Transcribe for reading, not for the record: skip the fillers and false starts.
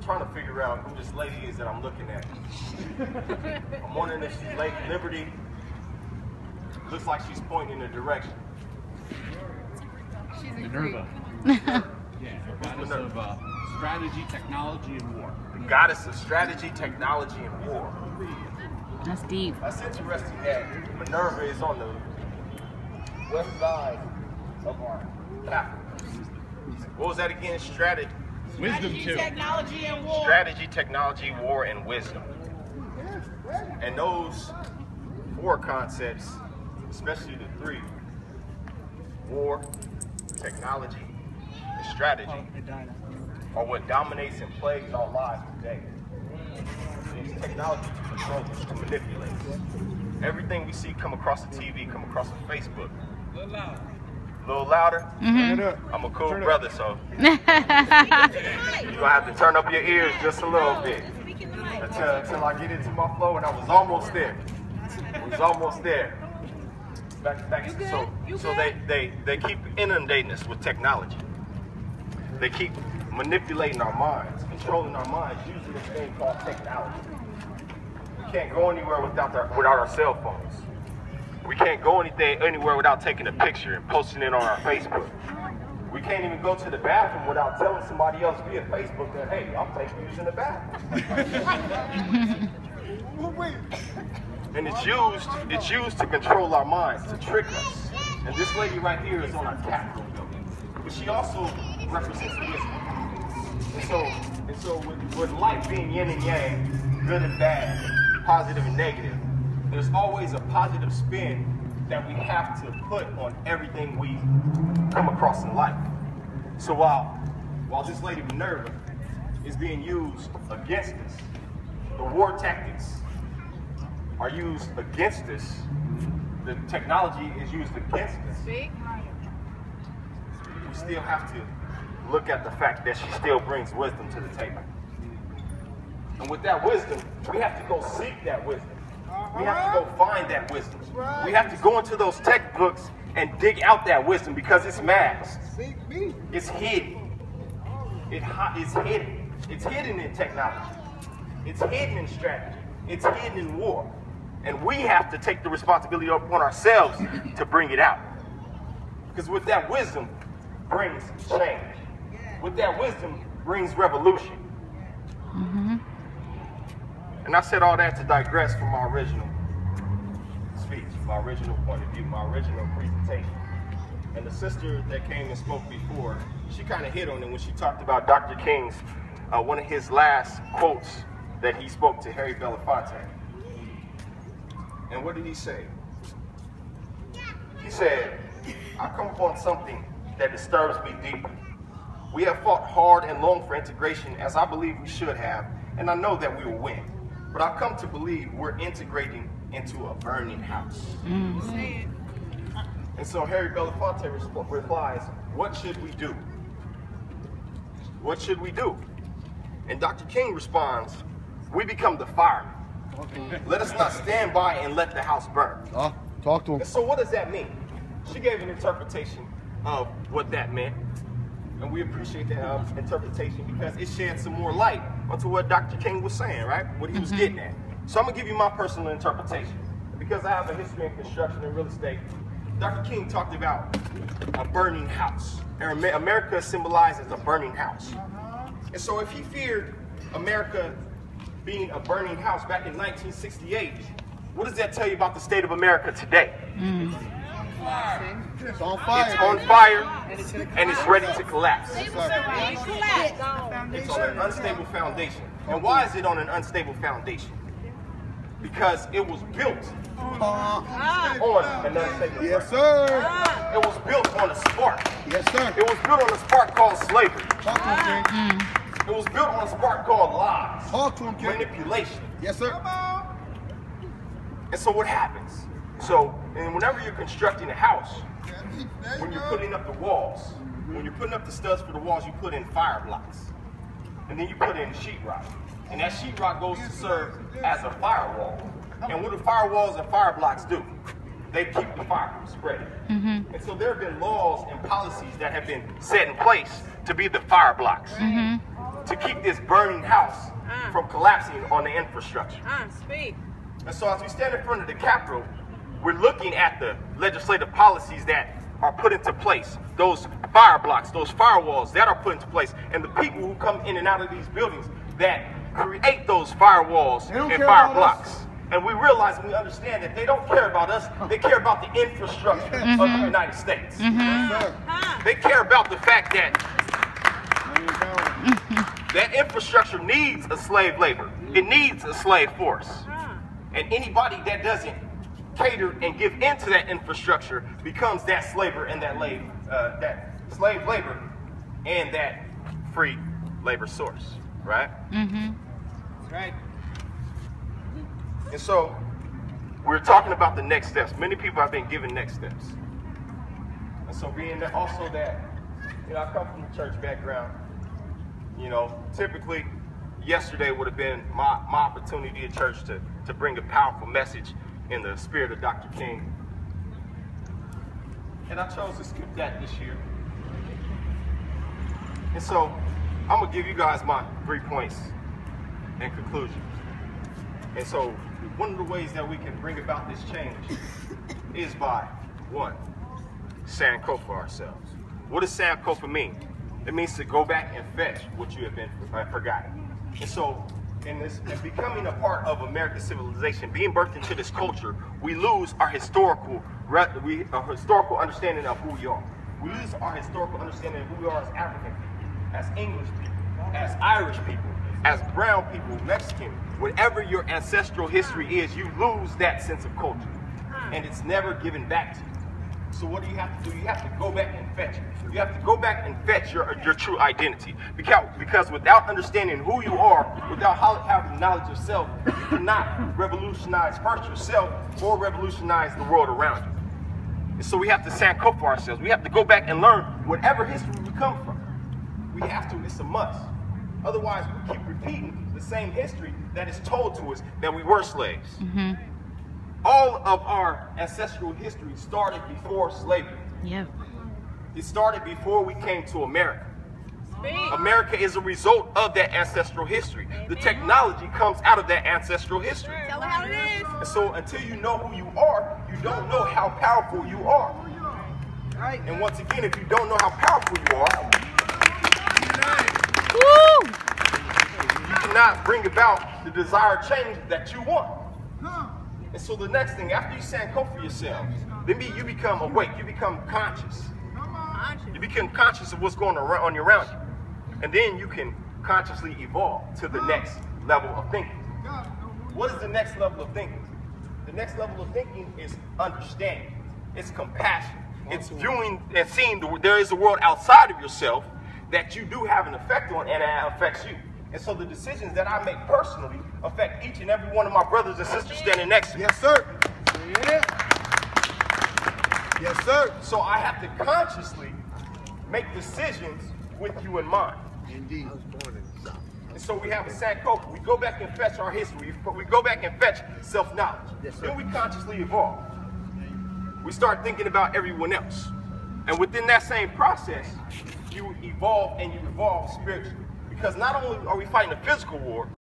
trying to figure out who this lady is that I'm looking at. I'm wondering if she's Lady Liberty. Looks like she's pointing in a direction. She's Minerva. Yeah, goddess of strategy, technology, and war. The goddess of strategy, technology, and war. That's deep. That's interesting that Minerva is on the west side of our capital. What was that again? Strategy. Wisdom too. Technology and war. Strategy, technology, war, and wisdom. And those four concepts, especially the three, war, technology, and strategy, are what dominates and plagues our lives today. It's technology to control us, to manipulate us. Everything we see come across the TV, come across the Facebook. A little louder? Mm-hmm. I'm a cool brother, so you're going to have to turn up your ears just a little bit until I get into my flow, and I was almost there. So they keep inundating us with technology. They keep manipulating our minds, controlling our minds, using this thing called technology. We can't go anywhere without our cell phones. We can't go anywhere without taking a picture and posting it on our Facebook. We can't even go to the bathroom without telling somebody else via Facebook that, hey, I'm using the bathroom. And it's used to control our minds, to trick us. And this lady right here is on our Capitol building. But she also represents wisdom. And so with life being yin and yang, good and bad, positive and negative, there's always a positive spin that we have to put on everything we come across in life. So while this lady Minerva is being used against us, the war tactics are used against us, the technology is used against us, we still have to look at the fact that she still brings wisdom to the table. And with that wisdom, we have to go seek that wisdom. We have to go find that wisdom. We have to go into those textbooks and dig out that wisdom because it's masked. It's hidden. It's hidden. It's hidden in technology. It's hidden in strategy. It's hidden in war. And we have to take the responsibility upon ourselves to bring it out. Because with that wisdom brings change. With that wisdom brings revolution. Mm-hmm. And I said all that to digress from my original speech, my original point of view, my original presentation. And the sister that came and spoke before, she kind of hit on it when she talked about Dr. King's, one of his last quotes that he spoke to Harry Belafonte. And what did he say? He said, I come upon something that disturbs me deeply. We have fought hard and long for integration, as I believe we should have, and I know that we will win. But I've come to believe we're integrating into a burning house. Mm-hmm. And so Harry Belafonte replies, what should we do? What should we do? And Dr. King responds, we become the firemen. Let us not stand by and let the house burn. Talk to him. And so what does that mean? She gave an interpretation of what that meant. And we appreciate that interpretation because it sheds some more light onto what Dr. King was saying, right? What he was getting at. So I'm going to give you my personal interpretation. Because I have a history in construction and real estate, Dr. King talked about a burning house. America symbolizes a burning house. And so if he feared America being a burning house back in 1968, what does that tell you about the state of America today? It's on fire. It's on fire and it's ready to collapse. It's on an unstable foundation. And why is it on an unstable foundation? Because it was built on an unstable Yes, sir. It was built on a spark. Yes, sir. It was built on a spark called slavery. Talk to him, King. It was built on a spark called lies. Talk to him, King. Manipulation. Yes, sir. And so what happens? So, and whenever you're constructing a house, when you're putting up the walls, when you're putting up the studs for the walls, you put in fire blocks. And then you put in sheetrock. And that sheetrock goes to serve as a firewall. And what do firewalls and fire blocks do? They keep the fire from spreading. Mm-hmm. And so there have been laws and policies that have been set in place to be the fire blocks, to keep this burning house from collapsing on the infrastructure. Speak. And so as we stand in front of the Capitol, we're looking at the legislative policies that are put into place, those fire blocks, those firewalls that are put into place, and the people who come in and out of these buildings that create those firewalls and fire blocks. And we realize and we understand that they don't care about us, they care about the infrastructure of the United States. They care about the fact that that infrastructure needs a slave labor. It needs a slave force. And anybody that doesn't cater and give into that infrastructure becomes that slaver and that slave labor and that free labor source, right? That's right. And so we're talking about the next steps. Many people have been given next steps. And so being that also that, I come from the church background, typically yesterday would have been my opportunity at church to bring a powerful message in the spirit of Dr. King. And I chose to skip that this year. And so I'm gonna give you guys my 3 points in conclusion. And so one of the ways that we can bring about this change is by, 1, Sankofa ourselves. What does Sankofa mean? It means to go back and fetch what you have been forgotten. And so in becoming a part of American civilization, being birthed into this culture, we lose our historical understanding of who we are. We lose our historical understanding of who we are as African people, as English people, as Irish people, as brown people, Mexican. Whatever your ancestral history is, you lose that sense of culture. And it's never given back to you. So what do? You have to go back and fetch it. You have to go back and fetch your true identity. Because without understanding who you are, without having knowledge of self, you cannot revolutionize first yourself or revolutionize the world around you. And so we have to Sankofa ourselves. We have to go back and learn whatever history we come from. We have to, it's a must. Otherwise, we keep repeating the same history that is told to us that we were slaves. All of our ancestral history started before slavery. Yep. It started before we came to America. Speak. America is a result of that ancestral history. The technology comes out of that ancestral history. Tell them how it is. And so until you know who you are, you don't know how powerful you are. Right. And once again, if you don't know how powerful you are, Woo! you cannot bring about the desired change that you want. And so the next thing, after you Sankofa yourself, then you become awake, you become conscious. You become conscious of what's going on around you. And then you can consciously evolve to the next level of thinking. What is the next level of thinking? The next level of thinking is understanding. It's compassion. It's viewing and seeing there is a world outside of yourself that you do have an effect on and it affects you. And so the decisions that I make personally affect each and every one of my brothers and sisters standing next to me. Yes, sir. Yeah. Yes, sir. So I have to consciously make decisions with you in mind. Indeed. And so we have a Sankofa. We go back and fetch our history. We go back and fetch self-knowledge. Then we consciously evolve. We start thinking about everyone else. And within that same process, you evolve and you evolve spiritually. Because not only are we fighting a physical war,